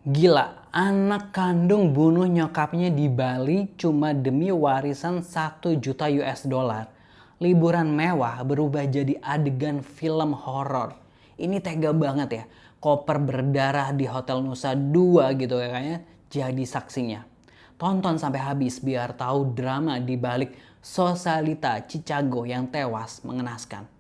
Gila, anak kandung bunuh nyokapnya di Bali cuma demi warisan 1 juta US dollar. Liburan mewah berubah jadi adegan film horor. Ini tega banget ya. Koper berdarah di Hotel Nusa Dua gitu ya kayaknya jadi saksinya. Tonton sampai habis biar tahu drama di balik Sosalita Chicago yang tewas mengenaskan.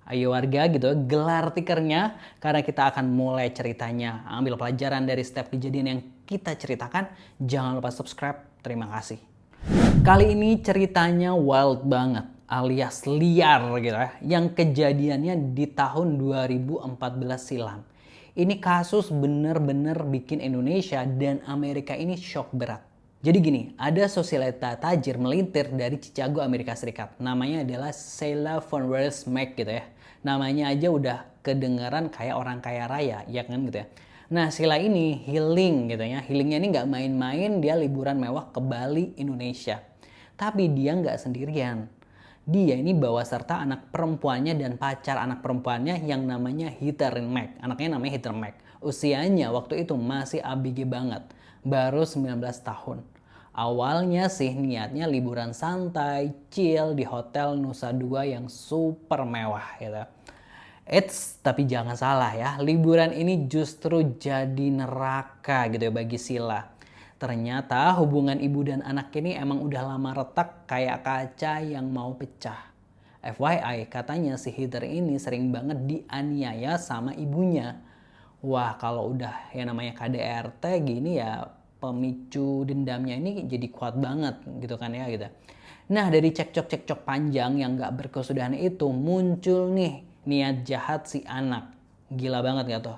Ayo warga gitu, gelar tikernya karena kita akan mulai ceritanya. Ambil pelajaran dari setiap kejadian yang kita ceritakan. Jangan lupa subscribe. Terima kasih. Kali ini ceritanya wild banget alias liar gitu ya. Yang kejadiannya di tahun 2014 silam. Ini kasus bener-bener bikin Indonesia dan Amerika ini shock berat. Jadi gini, ada sosialita tajir melintir dari Chicago, Amerika Serikat. Namanya adalah Sheila von Mack gitu ya. Namanya aja udah kedengaran kayak orang kaya raya, ya kan gitu ya. Nah, Sheila ini healing gitu ya. Healingnya ini nggak main-main, dia liburan mewah ke Bali, Indonesia. Tapi dia nggak sendirian. Dia ini bawa serta anak perempuannya dan pacar anak perempuannya yang namanya Heather Mack. Anaknya namanya Heather Mack. Usianya waktu itu masih ABG banget. Baru 19 tahun. Awalnya sih niatnya liburan santai, chill di Hotel Nusa Dua yang super mewah gitu. Tapi jangan salah ya, liburan ini justru jadi neraka gitu ya bagi Sila. Ternyata hubungan ibu dan anak ini emang udah lama retak kayak kaca yang mau pecah. FYI, katanya si Heather ini sering banget dianiaya sama ibunya. Wah, kalau udah yang namanya KDRT gini ya pemicu dendamnya ini jadi kuat banget gitu kan ya gitu. Nah, dari cekcok-cekcok panjang yang gak berkesudahan itu muncul nih niat jahat si anak. Gila banget gak tuh?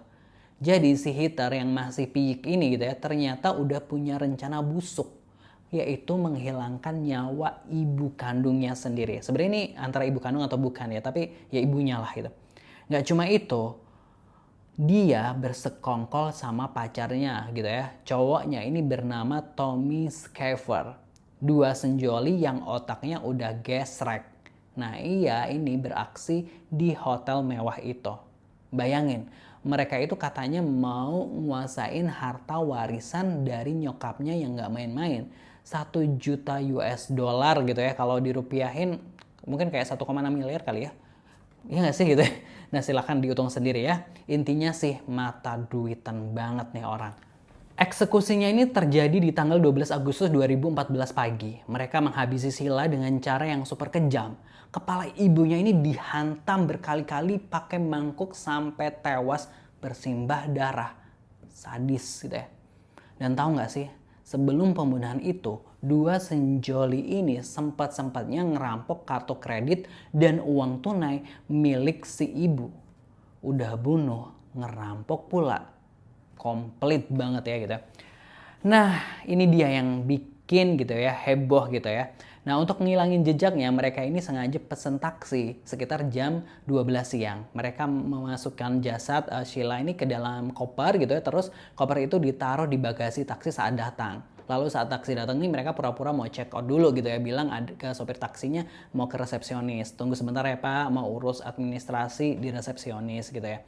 Jadi si Hitler yang masih piyik ini gitu ya ternyata udah punya rencana busuk, yaitu menghilangkan nyawa ibu kandungnya sendiri. Sebenarnya ini antara ibu kandung atau bukan ya, tapi ya ibunya lah gitu. Gak cuma itu, dia bersekongkol sama pacarnya gitu ya. Cowoknya ini bernama Tommy Schaefer. Dua senjoli yang otaknya udah gesrek. Nah iya ini beraksi di hotel mewah itu. Bayangin, mereka itu katanya mau nguasain harta warisan dari nyokapnya yang gak main-main. 1 juta US dollar gitu ya. Kalau dirupiahin mungkin kayak 1,6 miliar kali ya. Iya gak sih gitu. Nah silahkan dihitung sendiri ya. Intinya sih mata duitan banget nih orang. Eksekusinya ini terjadi di tanggal 12 Agustus 2014 pagi. Mereka menghabisi Sila dengan cara yang super kejam. Kepala ibunya ini dihantam berkali-kali pakai mangkuk sampai tewas bersimbah darah. Sadis gitu ya. Dan tahu nggak sih, sebelum pembunuhan itu, dua senjoli ini sempat-sempatnya ngerampok kartu kredit dan uang tunai milik si ibu. Udah bunuh, ngerampok pula. Komplit banget ya gitu. Nah, ini dia yang bikin gitu ya, heboh gitu ya. Nah, untuk ngilangin jejaknya, mereka ini sengaja pesen taksi sekitar jam 12 siang. Mereka memasukkan jasad Sheila ini ke dalam koper gitu ya, terus koper itu ditaruh di bagasi taksi saat datang. Lalu saat taksi datang nih mereka pura-pura mau check out dulu gitu ya, bilang ke sopir taksinya mau ke resepsionis. Tunggu sebentar ya Pak, mau urus administrasi di resepsionis gitu ya.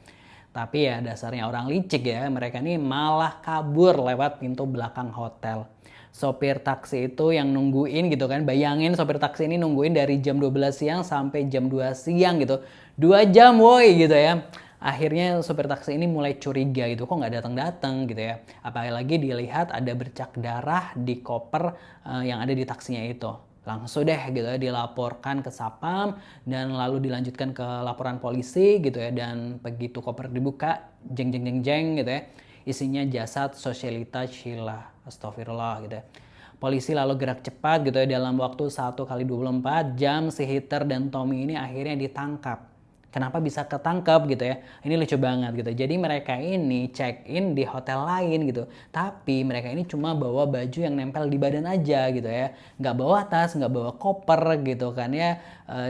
Tapi ya dasarnya orang licik ya, mereka ini malah kabur lewat pintu belakang hotel. Sopir taksi itu yang nungguin gitu kan, bayangin sopir taksi ini nungguin dari jam 12 siang sampai jam 2 siang gitu. 2 jam woi gitu ya. Akhirnya sopir taksi ini mulai curiga gitu, kok nggak datang-datang gitu ya. Apalagi dilihat ada bercak darah di koper yang ada di taksinya itu. Langsung deh gitu ya dilaporkan ke Sapam dan lalu dilanjutkan ke laporan polisi gitu ya. Dan begitu koper dibuka, jeng jeng jeng jeng gitu ya, isinya jasad Sosalita Sheila. Astagfirullah gitu ya. Polisi lalu gerak cepat gitu ya, dalam waktu 1 kali 24 jam si Hitler dan Tommy ini akhirnya ditangkap. Kenapa bisa ketangkap gitu ya? Ini lucu banget gitu. Jadi mereka ini check in di hotel lain gitu. Tapi mereka ini cuma bawa baju yang nempel di badan aja gitu ya. Nggak bawa tas, nggak bawa koper gitu kan ya.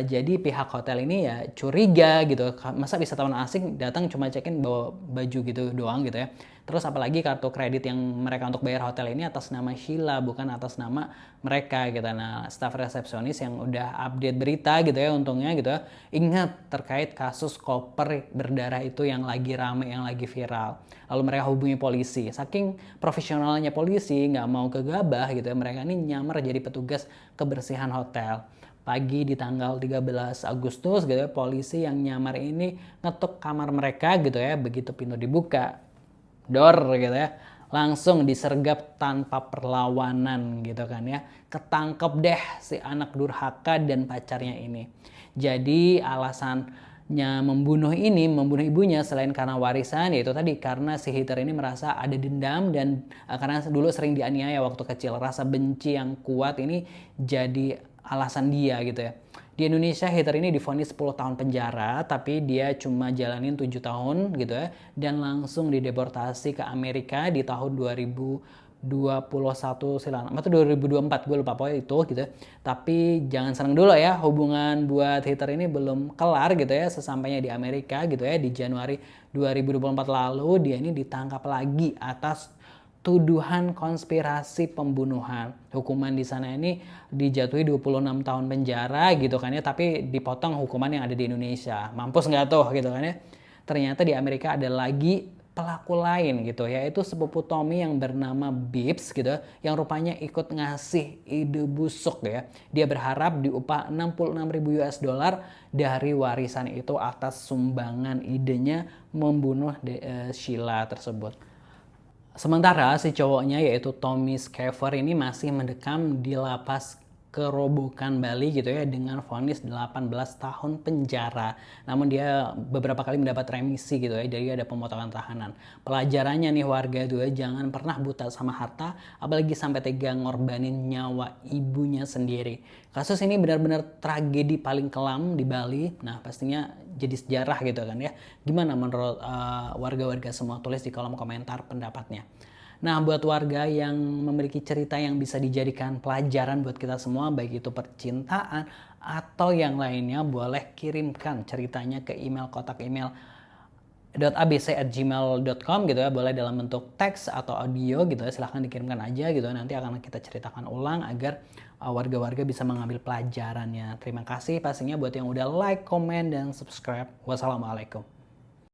Jadi pihak hotel ini ya curiga gitu. Masa wisatawan asing datang cuma check in bawa baju gitu doang gitu ya. Terus apalagi kartu kredit yang mereka untuk bayar hotel ini atas nama Sheila, bukan atas nama mereka gitu. Nah, staf resepsionis yang udah update berita gitu ya, untungnya gitu ya, ingat terkait kasus koper berdarah itu yang lagi rame, yang lagi viral. Lalu mereka hubungi polisi. Saking profesionalnya polisi, nggak mau gegabah gitu ya, mereka ini nyamar jadi petugas kebersihan hotel. Pagi di tanggal 13 Agustus gitu ya, polisi yang nyamar ini ngetuk kamar mereka gitu ya, begitu pintu dibuka, dor gitu ya, langsung disergap tanpa perlawanan gitu kan ya. Ketangkep deh si anak durhaka dan pacarnya ini. Jadi alasannya membunuh ibunya selain karena warisan, yaitu tadi karena si Hitler ini merasa ada dendam dan karena dulu sering dianiaya waktu kecil, rasa benci yang kuat ini jadi alasan dia gitu ya. Di Indonesia Hitler ini divonis 10 tahun penjara, tapi dia cuma jalanin 7 tahun gitu ya, dan langsung dideportasi ke Amerika di tahun 2021 silam atau 2024, gue lupa pokoknya itu gitu ya. Tapi jangan seneng dulu ya, hubungan buat Hitler ini belum kelar gitu ya. Sesampainya di Amerika gitu ya, di Januari 2024 lalu dia ini ditangkap lagi atas tuduhan konspirasi pembunuhan. Hukuman di sana ini dijatuhi 26 tahun penjara gitu kan ya, tapi dipotong hukuman yang ada di Indonesia. Mampus nggak tuh gitu kan ya. Ternyata di Amerika ada lagi pelaku lain gitu, yaitu sepupu Tommy yang bernama Bibbs gitu, yang rupanya ikut ngasih ide busuk ya. Dia berharap diupah 66.000 US dollar dari warisan itu atas sumbangan idenya membunuh Sheila tersebut. Sementara si cowoknya yaitu Tommy Schaefer ini masih mendekam di lapas Kerobokan Bali gitu ya, dengan vonis 18 tahun penjara. Namun dia beberapa kali mendapat remisi gitu ya, jadi ada pemotongan tahanan. Pelajarannya nih warga itu ya, jangan pernah buta sama harta, apalagi sampai tega ngorbanin nyawa ibunya sendiri. Kasus ini benar-benar tragedi paling kelam di Bali. Nah pastinya jadi sejarah gitu kan ya. Gimana menurut warga-warga semua? Tulis di kolom komentar pendapatnya. Nah buat warga yang memiliki cerita yang bisa dijadikan pelajaran buat kita semua, baik itu percintaan atau yang lainnya, boleh kirimkan ceritanya ke email kotak email .abc@gmail.com gitu ya, boleh dalam bentuk teks atau audio gitu ya, silahkan dikirimkan aja gitu, nanti akan kita ceritakan ulang agar warga-warga bisa mengambil pelajarannya. Terima kasih pastinya buat yang udah like, komen, dan subscribe. Wassalamualaikum.